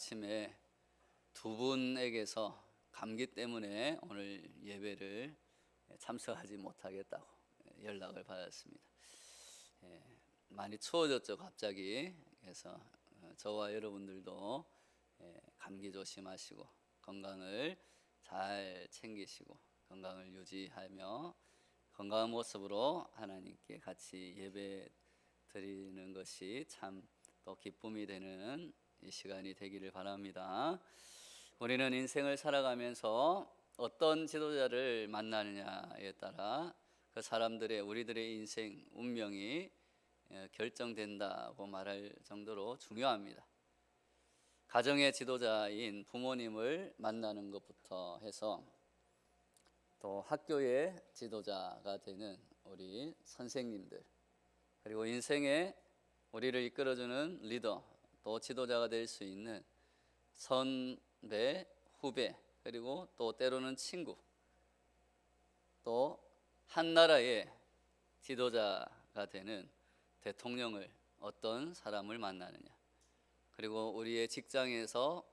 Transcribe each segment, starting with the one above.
아침에 두 분에게서 감기 때문에 오늘 예배를 참석하지 못하겠다고 연락을 받았습니다. 많이 추워졌죠, 갑자기. 그래서 저와 여러분들도 감기 조심하시고 건강을 잘 챙기시고 건강을 유지하며 건강한 모습으로 하나님께 같이 예배 드리는 것이 참 또 기쁨이 되는 이 시간이 되기를 바랍니다. 우리는 인생을 살아가면서 어떤 지도자를 만나느냐에 따라 그 사람들의 우리들의 인생 운명이 결정된다고 말할 정도로 중요합니다. 가정의 지도자인 부모님을 만나는 것부터 해서 또 학교의 지도자가 되는 우리 선생님들, 그리고 인생에 우리를 이끌어주는 리더, 또 지도자가 될 수 있는 선배, 후배, 그리고 또 때로는 친구, 또 한 나라의 지도자가 되는 대통령을, 어떤 사람을 만나느냐, 그리고 우리의 직장에서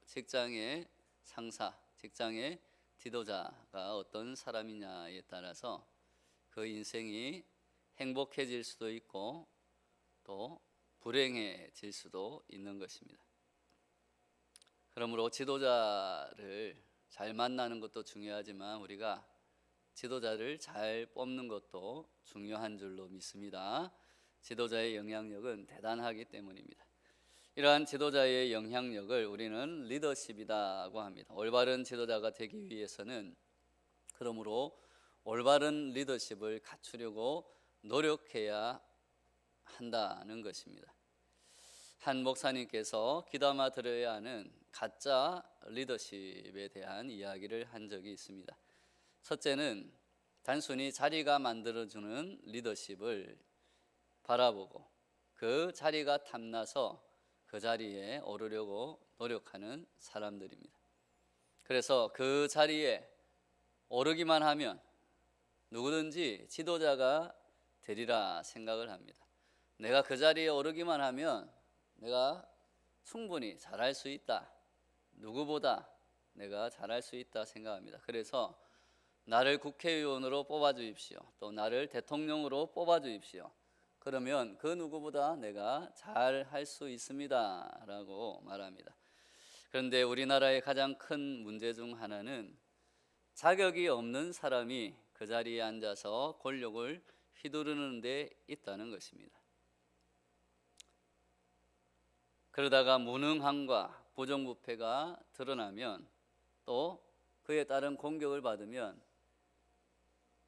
직장의 상사, 직장의 지도자가 어떤 사람이냐에 따라서 그 인생이 행복해질 수도 있고 또 불행해질 수도 있는 것입니다. 그러므로 지도자를 잘 만나는 것도 중요하지만 우리가 지도자를 잘 뽑는 것도 중요한 줄로 믿습니다. 지도자의 영향력은 대단하기 때문입니다. 이러한 지도자의 영향력을 우리는 리더십이라고 합니다. 올바른 지도자가 되기 위해서는 그러므로 올바른 리더십을 갖추려고 노력해야 한다는 것입니다. 한 목사님께서 귀담아 들어야 하는 가짜 리더십에 대한 이야기를 한 적이 있습니다. 첫째는 단순히 자리가 만들어주는 리더십을 바라보고 그 자리가 탐나서 그 자리에 오르려고 노력하는 사람들입니다. 그래서 그 자리에 오르기만 하면 누구든지 지도자가 되리라 생각을 합니다. 내가 그 자리에 오르기만 하면 내가 충분히 잘할 수 있다, 누구보다 내가 잘할 수 있다 생각합니다. 그래서 나를 국회의원으로 뽑아 주십시오, 또 나를 대통령으로 뽑아 주십시오. 그러면 그 누구보다 내가 잘할 수 있습니다 라고 말합니다. 그런데 우리나라의 가장 큰 문제 중 하나는 자격이 없는 사람이 그 자리에 앉아서 권력을 휘두르는 데 있다는 것입니다. 그러다가 무능함과 부정부패가 드러나면 또 그에 따른 공격을 받으면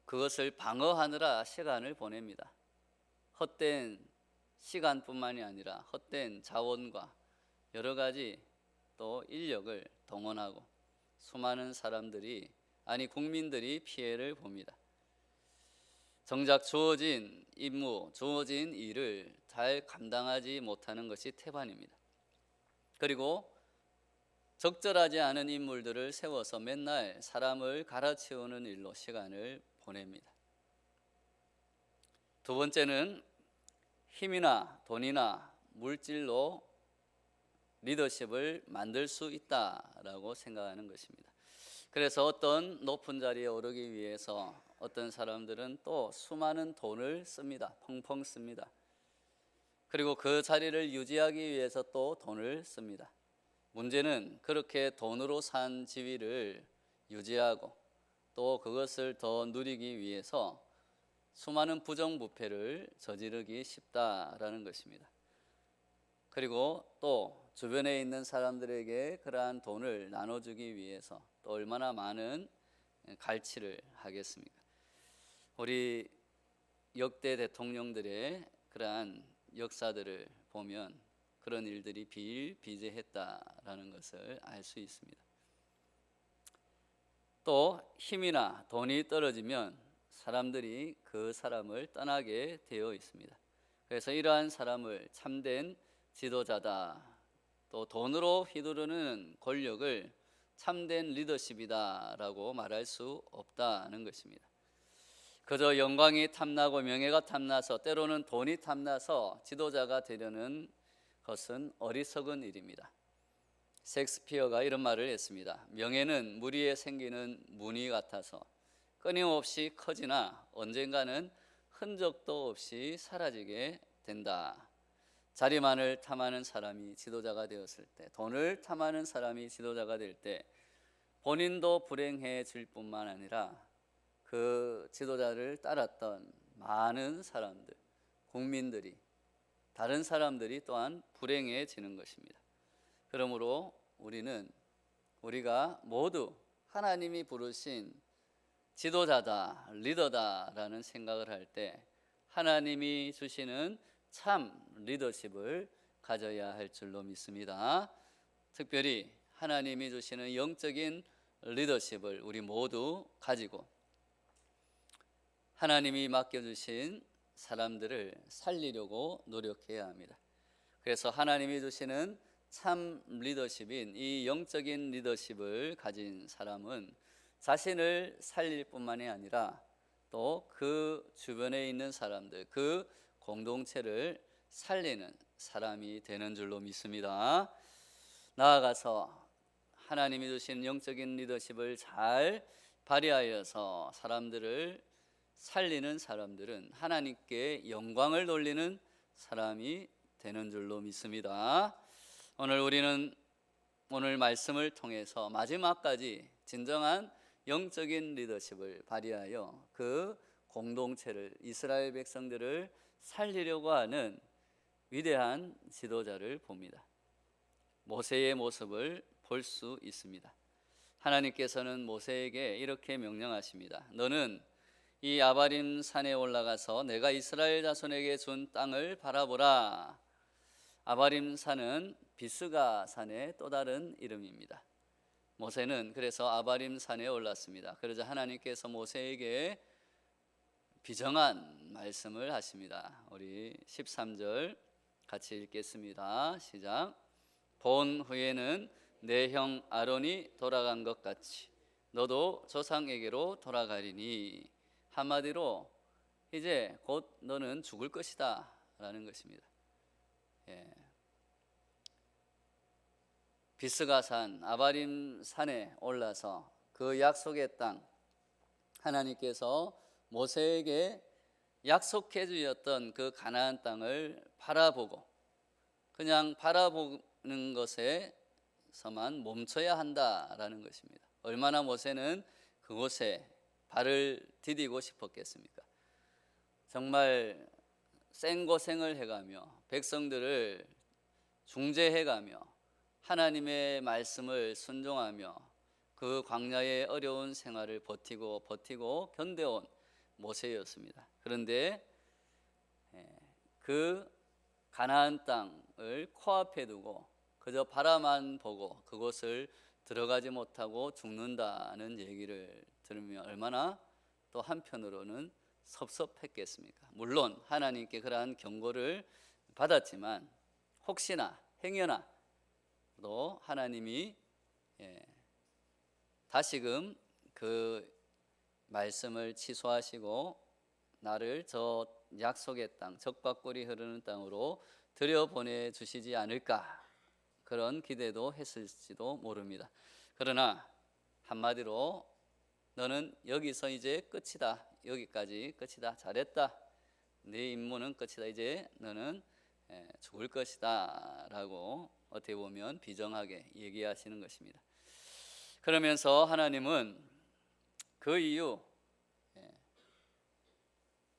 그것을 방어하느라 시간을 보냅니다. 헛된 시간뿐만이 아니라 헛된 자원과 여러 가지 또 인력을 동원하고 수많은 사람들이, 아니 국민들이 피해를 봅니다. 정작 주어진 임무, 주어진 일을 잘 감당하지 못하는 것이 태반입니다. 그리고 적절하지 않은 인물들을 세워서 맨날 사람을 갈아치우는 일로 시간을 보냅니다. 두 번째는 힘이나 돈이나 물질로 리더십을 만들 수 있다라고 생각하는 것입니다. 그래서 어떤 높은 자리에 오르기 위해서 어떤 사람들은 또 수많은 돈을 씁니다. 펑펑 씁니다. 그리고 그 자리를 유지하기 위해서 또 돈을 씁니다. 문제는 그렇게 돈으로 산 지위를 유지하고 또 그것을 더 누리기 위해서 수많은 부정부패를 저지르기 쉽다라는 것입니다. 그리고 또 주변에 있는 사람들에게 그러한 돈을 나눠주기 위해서 또 얼마나 많은 갈취를 하겠습니까? 우리 역대 대통령들의 그러한 역사들을 보면 그런 일들이 비일비재했다라는 것을 알 수 있습니다. 또 힘이나 돈이 떨어지면 사람들이 그 사람을 떠나게 되어 있습니다. 그래서 이러한 사람을 참된 지도자다, 또 돈으로 휘두르는 권력을 참된 리더십이다라고 말할 수 없다는 것입니다. 그저 영광이 탐나고 명예가 탐나서, 때로는 돈이 탐나서 지도자가 되려는 것은 어리석은 일입니다. 셰익스피어가 이런 말을 했습니다. 명예는 물 위에 생기는 무늬 같아서 끊임없이 커지나 언젠가는 흔적도 없이 사라지게 된다. 자리만을 탐하는 사람이 지도자가 되었을 때, 돈을 탐하는 사람이 지도자가 될 때 본인도 불행해질 뿐만 아니라 그 지도자를 따랐던 많은 사람들, 국민들이, 다른 사람들이 또한 불행해지는 것입니다. 그러므로 우리가 모두 하나님이 부르신 지도자다, 리더다라는 생각을 할 때 하나님이 주시는 참 리더십을 가져야 할 줄로 믿습니다. 특별히 하나님이 주시는 영적인 리더십을 우리 모두 가지고 하나님이 맡겨주신 사람들을 살리려고 노력해야 합니다. 그래서 하나님이 주시는 참 리더십인 이 영적인 리더십을 가진 사람은 자신을 살릴 뿐만이 아니라 또 그 주변에 있는 사람들, 그 공동체를 살리는 사람이 되는 줄로 믿습니다. 나아가서 하나님이 주신 영적인 리더십을 잘 발휘하여서 사람들을 살리는 사람들은 하나님께 영광을 돌리는 사람이 되는 줄로 믿습니다. 오늘 말씀을 통해서 마지막까지 진정한 영적인 리더십을 발휘하여 그 공동체를, 이스라엘 백성들을 살리려고 하는 위대한 지도자를 봅니다. 모세의 모습을 볼 수 있습니다. 하나님께서는 모세에게 이렇게 명령하십니다. 너는 이 아바림 산에 올라가서 내가 이스라엘 자손에게 준 땅을 바라보라. 아바림 산은 비스가 산의 또 다른 이름입니다. 모세는 그래서 아바림 산에 올랐습니다. 그러자 하나님께서 모세에게 비정한 말씀을 하십니다. 우리 13절 같이 읽겠습니다. 시작. 본 후에는 내 형 아론이 돌아간 것 같이 너도 조상에게로 돌아가리니, 한마디로 이제 곧 너는 죽을 것이다 라는 것입니다. 비스가산 아바림 산에 올라서 그 약속의 땅, 하나님께서 모세에게 약속해 주셨던 그 가나안 땅을 바라보고 그냥 바라보는 것에서만 멈춰야 한다라는 것입니다. 얼마나 모세는 그곳에 발을 디디고 싶었겠습니까? 정말 생고생을 해가며 백성들을 중재해가며 하나님의 말씀을 순종하며 그 광야의 어려운 생활을 버티고 견뎌온 모세였습니다. 그런데 그 가나안 땅을 코앞에 두고 그저 바라만 보고 그곳을 들어가지 못하고 죽는다는 얘기를 들으면 얼마나 또 한편으로는 섭섭했겠습니까? 물론 하나님께 그러한 경고를 받았지만 혹시나 행여나 또 하나님이 다시금 그 말씀을 취소하시고 나를 저 약속의 땅, 젖과 꿀이 흐르는 땅으로 들여보내 주시지 않을까, 그런 기대도 했을지도 모릅니다. 그러나 한마디로 너는 여기서 이제 끝이다, 여기까지 끝이다, 잘했다, 네 임무는 끝이다, 이제 너는 죽을 것이다 라고 어떻게 보면 비정하게 얘기하시는 것입니다. 그러면서 하나님은 그 이유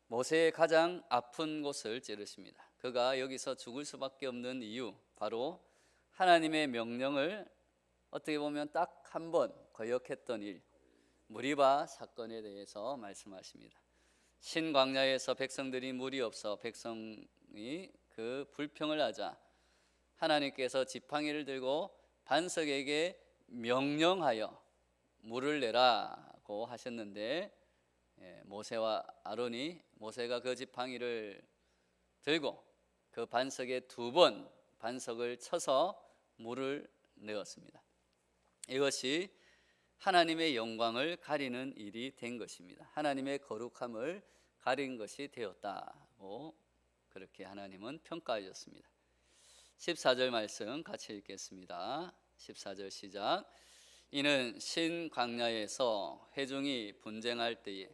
모세의 가장 아픈 곳을 찌르십니다. 그가 여기서 죽을 수밖에 없는 이유, 바로 하나님의 명령을 어떻게 보면 딱 한 번 거역했던 일, 무리바 사건에 대해서 말씀하십니다. 신광야에서 백성들이 물이 없어 백성이 그 불평을 하자 하나님께서 지팡이를 들고 반석에게 명령하여 물을 내라고 하셨는데 모세와 아론이, 모세가 그 지팡이를 들고 그 반석에 2번 반석을 쳐서 물을 내었습니다. 이것이 하나님의 영광을 가리는 일이 된 것입니다. 하나님의 거룩함을 가린 것이 되었다고 그렇게 하나님은 평가하셨습니다. 14절 말씀 같이 읽겠습니다. 14절 시작. 이는 신 광야에서 회중이 분쟁할 때에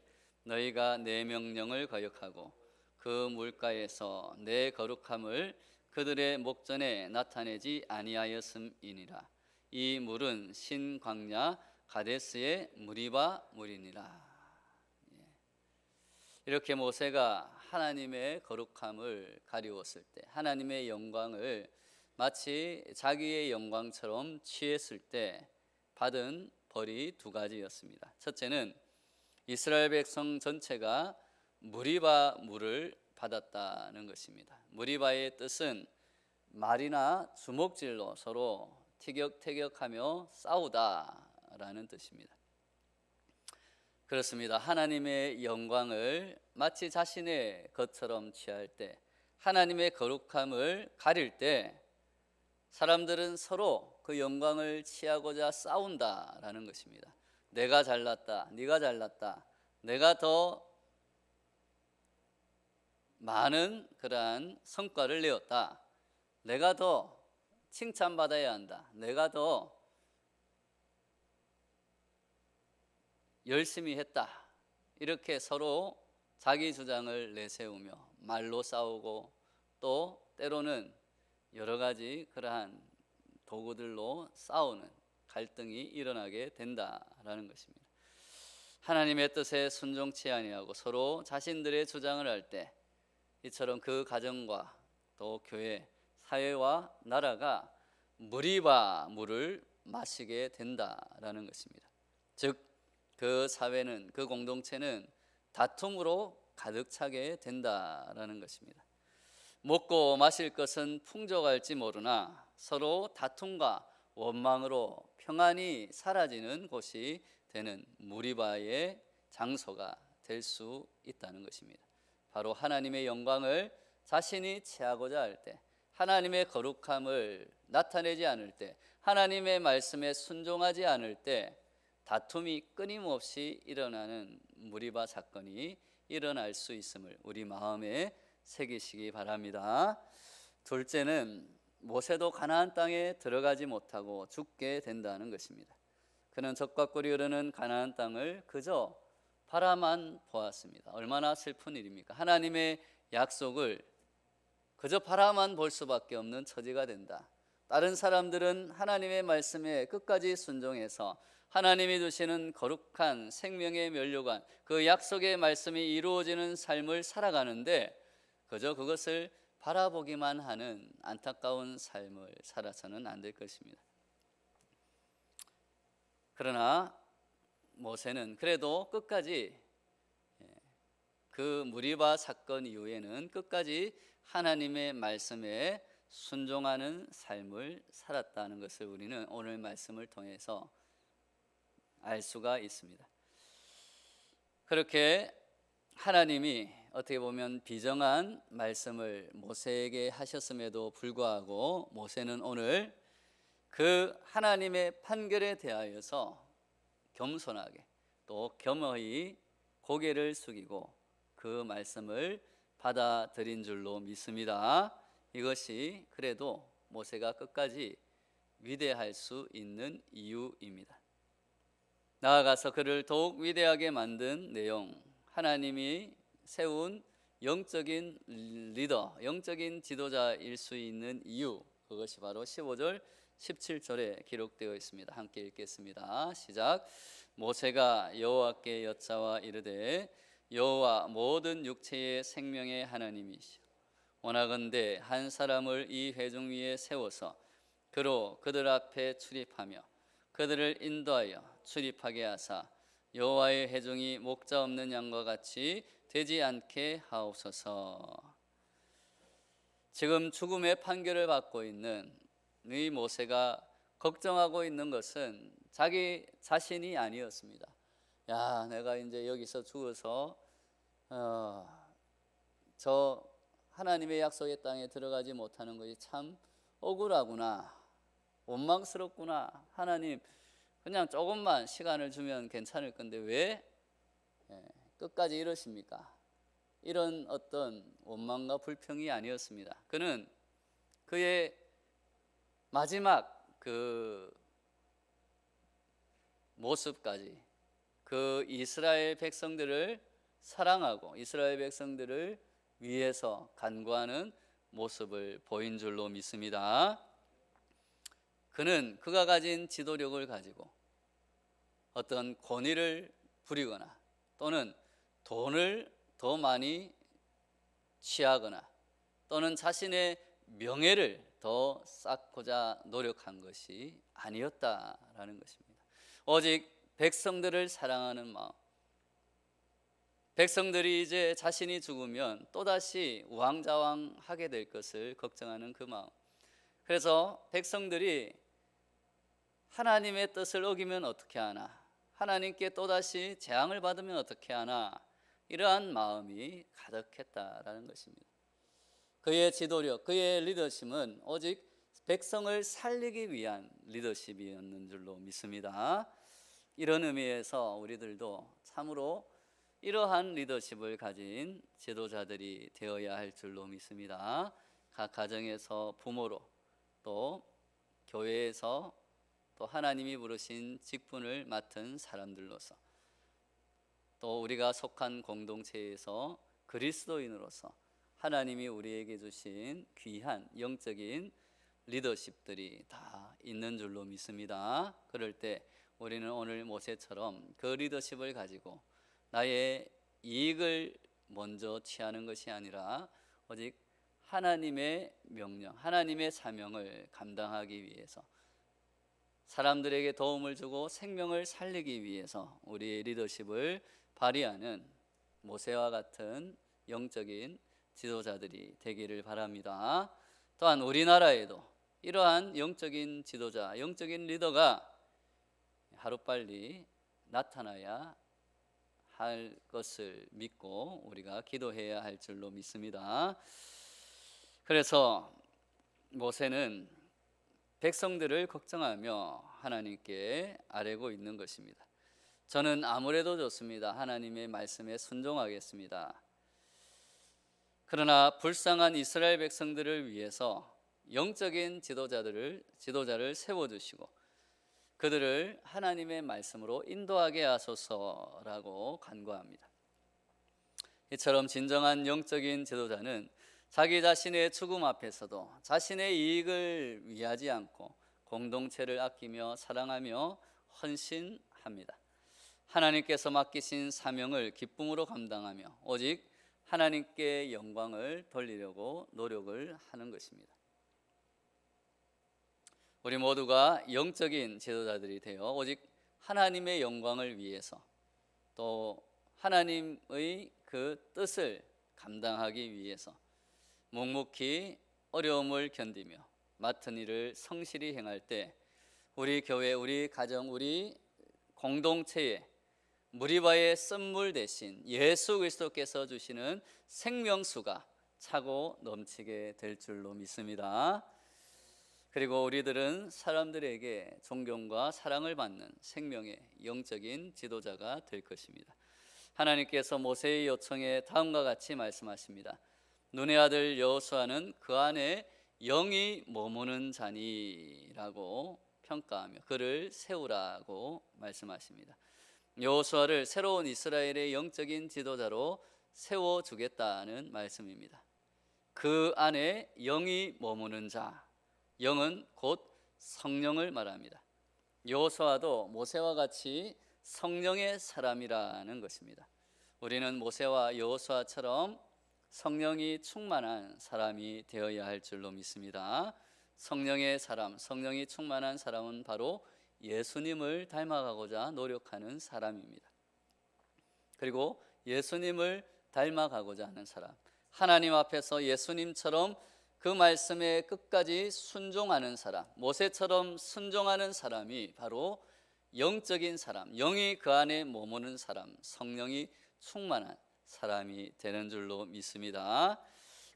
너희가 내 명령을 거역하고 그 물가에서 내 거룩함을 그들의 목전에 나타내지 아니하였음이니라. 이 물은 신 광야 가데스의 무리바 물이니라. 이렇게 모세가 하나님의 거룩함을 가리웠을 때, 하나님의 영광을 마치 자기의 영광처럼 취했을 때 받은 벌이 두 가지였습니다. 첫째는 이스라엘 백성 전체가 무리바 물을 받았다는 것입니다. 무리바의 뜻은 말이나 주먹질로 서로 티격태격하며 싸우다라는 뜻입니다. 그렇습니다. 하나님의 영광을 마치 자신의 것처럼 취할 때, 하나님의 거룩함을 가릴 때 사람들은 서로 그 영광을 취하고자 싸운다라는 것입니다. 내가 잘났다, 네가 잘났다, 내가 더 많은 그러한 성과를 내었다, 내가 더 칭찬받아야 한다, 내가 더 열심히 했다, 이렇게 서로 자기 주장을 내세우며 말로 싸우고 또 때로는 여러 가지 그러한 도구들로 싸우는 갈등이 일어나게 된다라는 것입니다. 하나님의 뜻에 순종치 아니하고 서로 자신들의 주장을 할 때 이처럼 그 가정과 또 교회, 사회와 나라가 무리바 물을 마시게 된다라는 것입니다. 즉 그 사회는, 그 공동체는 다툼으로 가득 차게 된다라는 것입니다. 먹고 마실 것은 풍족할지 모르나 서로 다툼과 원망으로 평안이 사라지는 곳이 되는 무리바의 장소가 될 수 있다는 것입니다. 바로 하나님의 영광을 자신이 취하고자 할 때, 하나님의 거룩함을 나타내지 않을 때, 하나님의 말씀에 순종하지 않을 때 다툼이 끊임없이 일어나는 무리바 사건이 일어날 수 있음을 우리 마음에 새기시기 바랍니다. 둘째는 모세도 가나안 땅에 들어가지 못하고 죽게 된다는 것입니다. 그는 적과 꿀이 흐르는 가나안 땅을 그저 바라만 보았습니다. 얼마나 슬픈 일입니까? 하나님의 약속을 그저 바라만 볼 수밖에 없는 처지가 된다. 다른 사람들은 하나님의 말씀에 끝까지 순종해서 하나님이 주시는 거룩한 생명의 면류관, 그 약속의 말씀이 이루어지는 삶을 살아가는데 그저 그것을 바라보기만 하는 안타까운 삶을 살아서는 안 될 것입니다. 그러나 모세는 그래도 끝까지 그 무리바 사건 이후에는 끝까지 하나님의 말씀에 순종하는 삶을 살았다는 것을 우리는 오늘 말씀을 통해서 알 수가 있습니다. 그렇게 하나님이 어떻게 보면 비정한 말씀을 모세에게 하셨음에도 불구하고 모세는 오늘 그 하나님의 판결에 대하여서 겸손하게 또 겸허히 고개를 숙이고 그 말씀을 받아들인 줄로 믿습니다. 이것이 그래도 모세가 끝까지 위대할 수 있는 이유입니다. 나아가서 그를 더욱 위대하게 만든 내용, 하나님이 세운 영적인 리더, 영적인 지도자일 수 있는 이유, 그것이 바로 15절, 17절에 기록되어 있습니다. 함께 읽겠습니다. 시작. 모세가 여호와께 여짜와 이르되 여호와 모든 육체의 생명의 하나님이시오, 원하건대 한 사람을 이 회중 위에 세워서 그로 그들 앞에 출입하며 그들을 인도하여 출입하게 하사 여호와의 회중이 목자 없는 양과 같이 되지 않게 하옵소서. 지금 죽음의 판결을 받고 있는 이 모세가 걱정하고 있는 것은 자기 자신이 아니었습니다. 야, 내가 이제 여기서 죽어서 저 하나님의 약속의 땅에 들어가지 못하는 것이 참 억울하구나, 원망스럽구나, 하나님 그냥 조금만 시간을 주면 괜찮을 건데 왜 끝까지 이러십니까? 이런 어떤 원망과 불평이 아니었습니다. 그는 그의 마지막 그 모습까지 그 이스라엘 백성들을 사랑하고 이스라엘 백성들을 위해서 간구하는 모습을 보인 줄로 믿습니다. 그는 그가 가진 지도력을 가지고 어떤 권위를 부리거나 또는 돈을 더 많이 취하거나 또는 자신의 명예를 더 쌓고자 노력한 것이 아니었다라는 것입니다. 오직 백성들을 사랑하는 마음, 백성들이 이제 자신이 죽으면 또다시 우왕좌왕하게 될 것을 걱정하는 그 마음. 그래서 백성들이 하나님의 뜻을 어기면 어떻게 하나, 하나님께 또다시 재앙을 받으면 어떻게 하나, 이러한 마음이 가득했다라는 것입니다. 그의 지도력, 그의 리더십은 오직 백성을 살리기 위한 리더십이었는 줄로 믿습니다. 이런 의미에서 우리들도 참으로 이러한 리더십을 가진 지도자들이 되어야 할 줄로 믿습니다. 각 가정에서 부모로, 또 교회에서, 또 하나님이 부르신 직분을 맡은 사람들로서, 또 우리가 속한 공동체에서 그리스도인으로서 하나님이 우리에게 주신 귀한 영적인 리더십들이 다 있는 줄로 믿습니다. 그럴 때 우리는 오늘 모세처럼 그 리더십을 가지고 나의 이익을 먼저 취하는 것이 아니라 오직 하나님의 명령, 하나님의 사명을 감당하기 위해서, 사람들에게 도움을 주고 생명을 살리기 위해서 우리의 리더십을 발휘하는 모세와 같은 영적인 지도자들이 되기를 바랍니다. 또한 우리나라에도 이러한 영적인 지도자, 영적인 리더가 하루빨리 나타나야 할 것을 믿고 우리가 기도해야 할 줄로 믿습니다. 그래서 모세는 백성들을 걱정하며 하나님께 아뢰고 있는 것입니다. 저는 아무래도 좋습니다. 하나님의 말씀에 순종하겠습니다. 그러나 불쌍한 이스라엘 백성들을 위해서 영적인 지도자를 세워주시고 그들을 하나님의 말씀으로 인도하게 하소서라고 간구합니다. 이처럼 진정한 영적인 지도자는 자기 자신의 죽음 앞에서도 자신의 이익을 위하지 않고 공동체를 아끼며 사랑하며 헌신합니다. 하나님께서 맡기신 사명을 기쁨으로 감당하며 오직 하나님께 영광을 돌리려고 노력을 하는 것입니다. 우리 모두가 영적인 지도자들이 되어 오직 하나님의 영광을 위해서, 또 하나님의 그 뜻을 감당하기 위해서 묵묵히 어려움을 견디며 맡은 일을 성실히 행할 때 우리 교회, 우리 가정, 우리 공동체에 무리바의 썬물 대신 예수 그리스도께서 주시는 생명수가 차고 넘치게 될 줄로 믿습니다. 그리고 우리들은 사람들에게 존경과 사랑을 받는 생명의 영적인 지도자가 될 것입니다. 하나님께서 모세의 요청에 다음과 같이 말씀하십니다. 눈의 아들 여호수아는 그 안에 영이 머무는 자니라고 평가하며 그를 세우라고 말씀하십니다. 여호수아를 새로운 이스라엘의 영적인 지도자로 세워주겠다는 말씀입니다. 그 안에 영이 머무는 자, 영은 곧 성령을 말합니다. 여호수아도 모세와 같이 성령의 사람이라는 것입니다. 우리는 모세와 여호수아처럼 성령이 충만한 사람이 되어야 할 줄로 믿습니다. 성령의 사람, 성령이 충만한 사람은 바로 예수님을 닮아가고자 노력하는 사람입니다. 그리고 예수님을 닮아가고자 하는 사람, 하나님 앞에서 예수님처럼 그 말씀에 끝까지 순종하는 사람, 모세처럼 순종하는 사람이 바로 영적인 사람, 영이 그 안에 머무는 사람, 성령이 충만한 사람이 되는 줄로 믿습니다.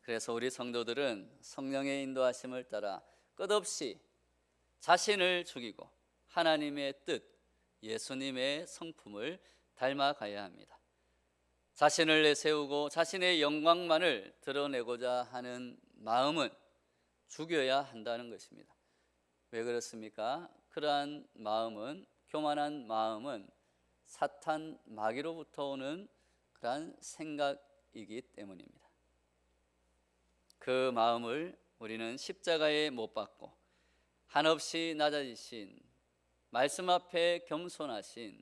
그래서 우리 성도들은 성령의 인도하심을 따라 끝없이 자신을 죽이고 하나님의 뜻, 예수님의 성품을 닮아가야 합니다. 자신을 내세우고 자신의 영광만을 드러내고자 하는 마음은 죽여야 한다는 것입니다. 왜 그렇습니까? 그러한 마음은, 교만한 마음은 사탄 마귀로부터 오는 그러한 생각이기 때문입니다. 그 마음을 우리는 십자가에 못 박고 한없이 낮아지신, 말씀 앞에 겸손하신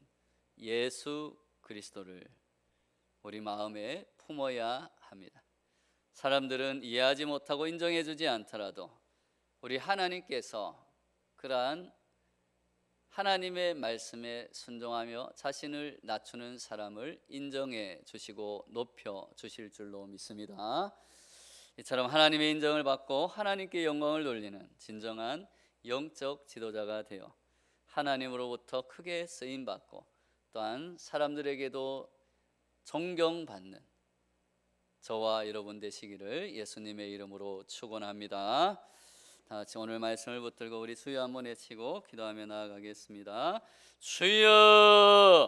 예수 그리스도를 우리 마음에 품어야 합니다. 사람들은 이해하지 못하고 인정해 주지 않더라도 우리 하나님께서 그러한 하나님의 말씀에 순종하며 자신을 낮추는 사람을 인정해 주시고 높여 주실 줄로 믿습니다. 이처럼 하나님의 인정을 받고 하나님께 영광을 돌리는 진정한 영적 지도자가 되어 하나님으로부터 크게 쓰임 받고 또한 사람들에게도 존경받는 저와 여러분 되시기를 예수님의 이름으로 축원합니다. 다 같이 오늘 말씀을 붙들고 우리 주여 한번 외치고 기도하며 나아가겠습니다. 주여!